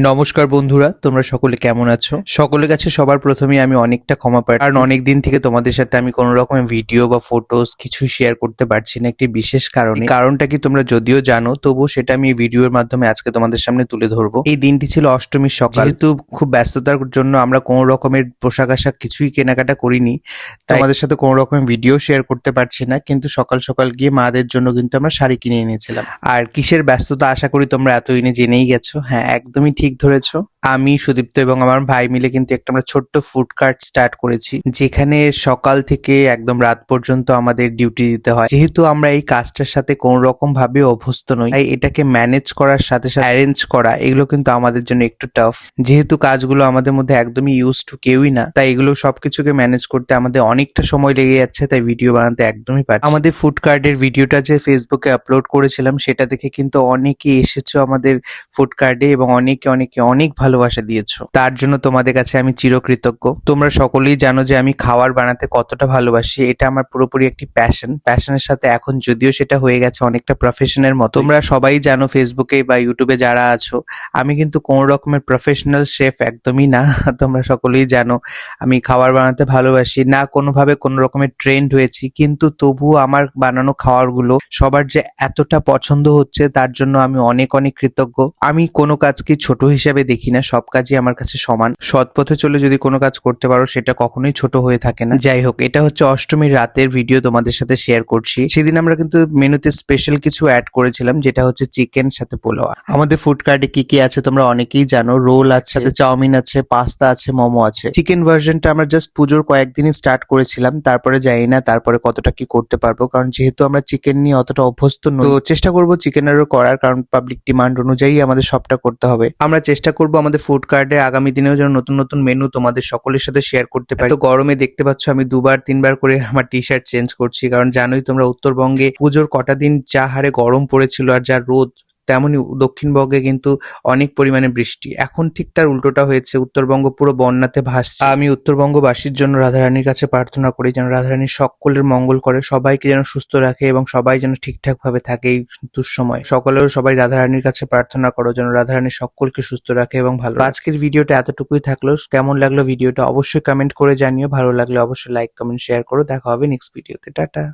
নমস্কার বন্ধুরা, তোমরা সকলে কেমন আছো? সকলের কাছে সবার প্রথমে আমি অনেকটা ক্ষমা পাই, কারণ অনেক দিন থেকে তোমাদের সাথে আমি কোনো রকমের ভিডিও বা ফটোস কিছুই শেয়ার করতে পারছি না একটি বিশেষ কারণে। কারণটা কি তোমরা যদিও জানো, তবুও সেটা আমি এই ভিডিওর মাধ্যমে আজকে তোমাদের সামনে তুলে ধরবো। এই দিনটি ছিল অষ্টমীর সকাল, যেহেতু খুব ব্যস্ততার জন্য আমরা কোনো রকমের পোশাক আশাক কিছুই কেনাকাটা করিনি, তাই আমাদের সাথে কোনো রকমের ভিডিও শেয়ার করতে পারছি না। কিন্তু সকাল সকাল গিয়ে মাদের জন্য কিন্তু আমরা শাড়ি কিনে এনেছিলাম। আর কিসের ব্যস্ততা আশা করি তোমরা এতদিনে জেনেই গেছো। হ্যাঁ, একদমই ঠিক ধরেছো। আমি, সুদীপ্ত এবং আমার ভাই মিলে কিন্তু একটা আমরা ছোট্ট ফুড কার্ট স্টার্ট করেছি, যেখানে সকাল থেকে একদম রাত পর্যন্ত আমাদের ডিউটি দিতে হয়। যেহেতু আমরা এই কাজটার সাথে কোনো রকম ভাবে অভ্যস্ত নই, তাই এটাকে ম্যানেজ করার সাথে সাথে অ্যারেঞ্জ করা এগুলো কিন্তু আমাদের জন্য একটু টাফ। যেহেতু কাজগুলো আমাদের মধ্যে একদমই ইউজ টু কেউই না, তাই এগুলো সবকিছুকে ম্যানেজ করতে আমাদের অনেকটা সময় লেগে যাচ্ছে, তাই ভিডিও বানাতে একদমই পারছি। আমাদের ফুড কার্টের ভিডিওটা যে ফেসবুকে আপলোড করেছিলাম, সেটা দেখে কিন্তু অনেকেই এসেছো আমাদের ফুড কার্টে এবং অনেকে অনেক ভালোবাসা দিয়েছো। তার জন্য তোমাদের কাছে আমি চিরকৃতজ্ঞ। তোমরা সকলেই জানো যে আমি খাবার বানাতে কতটা ভালোবাসি। এটা আমার পুরোপুরি একটি প্যাশনের সাথে এখন যদিও সেটা হয়ে গেছে অনেকটা প্রফেশনের মতো। তোমরা সবাই জানো ফেসবুকে বা ইউটিউবে যারা আছো, আমি কিন্তু কোনো রকমের প্রফেশনাল শেফ একদমই না। তোমরা সকলেই জানো আমি খাবার বানাতে ভালোবাসি না, কোনোভাবে কোনো রকমের ট্রেন্ড হয়েছি, কিন্তু তবুও আমার বানানো খাবারগুলো সবার যে এতটা পছন্দ হচ্ছে তার জন্য আমি অনেক কৃতজ্ঞ। আমি কোনো কাজকে ছোট হিসাবে দেখি না, সব কাজই আমার কাছে সমান। সৎ পথে চলে যদি কোনো কাজ করতে পারো সেটা কখনোই ছোট হয়ে থাকে না। যাই হোক, এটা হচ্ছে অষ্টমীর রাতের ভিডিও তোমাদের সাথে শেয়ার করছি। সেদিন আমরা কিন্তু মেনুতে স্পেশাল কিছু অ্যাড করেছিলাম, যেটা হচ্ছে চিকেন সাথে পোলাও। আমাদের ফুড কার্টে কি কি আছে তোমরা অনেকেই জানো। রোল আছে, চাউমিন আছে, পাস্তা আছে, মোমো আছে। চিকেন ভার্সনটা আমরা জাস্ট পুজোর কয়েকদিনই স্টার্ট করেছিলাম, তারপরে জানি না তারপরে কতটা কি করতে পারবো, কারণ যেহেতু আমরা চিকেন নিয়ে অতটা অভ্যস্ত নই। তো চেষ্টা করবো চিকেনেরও করার, কারণ পাবলিক ডিমান্ড অনুযায়ী আমাদের সবটা করতে হবে। আমরা চেষ্টা করবো আমাদের ফুড কার্টে আগামী দিনেও যেন নতুন নতুন মেনু তোমাদের সকলের সাথে শেয়ার করতে পারি। তো গরমে দেখতে পাচ্ছ আমি 2-3 বার করে আমার টি শার্ট চেঞ্জ করছি, কারণ জানোই তোমরা উত্তরবঙ্গে পুজোর কটা দিন যা হারে গরম পড়েছিল আর যা রোদ, তেমনই দক্ষিণবঙ্গে কিন্তু অনেক পরিমাণে বৃষ্টি। এখন ঠিক তার উল্টোটা হয়েছে, উত্তরবঙ্গ পুরো বন্যাতে ভাসছে। আমি উত্তরবঙ্গবাসীর জন্য রাধারানীর কাছে প্রার্থনা করি যেন রাধারানী সকলের মঙ্গল করে, সবাইকে যেন সুস্থ রাখে এবং সবাই যেন ঠিকঠাক ভাবে থাকে এই দুঃসময়। সকলেও সবাই রাধারানীর কাছে প্রার্থনা করো যেন রাধারানী সকলকে সুস্থ রাখে এবং ভালো। আজকের ভিডিওটা এতটুকুই থাকলো। কেমন লাগলো ভিডিওটা অবশ্যই কমেন্ট করে জানিও। ভালো লাগলে অবশ্যই লাইক কমেন্ট শেয়ার করো। দেখা হবে নেক্সট ভিডিওতে। টাটা।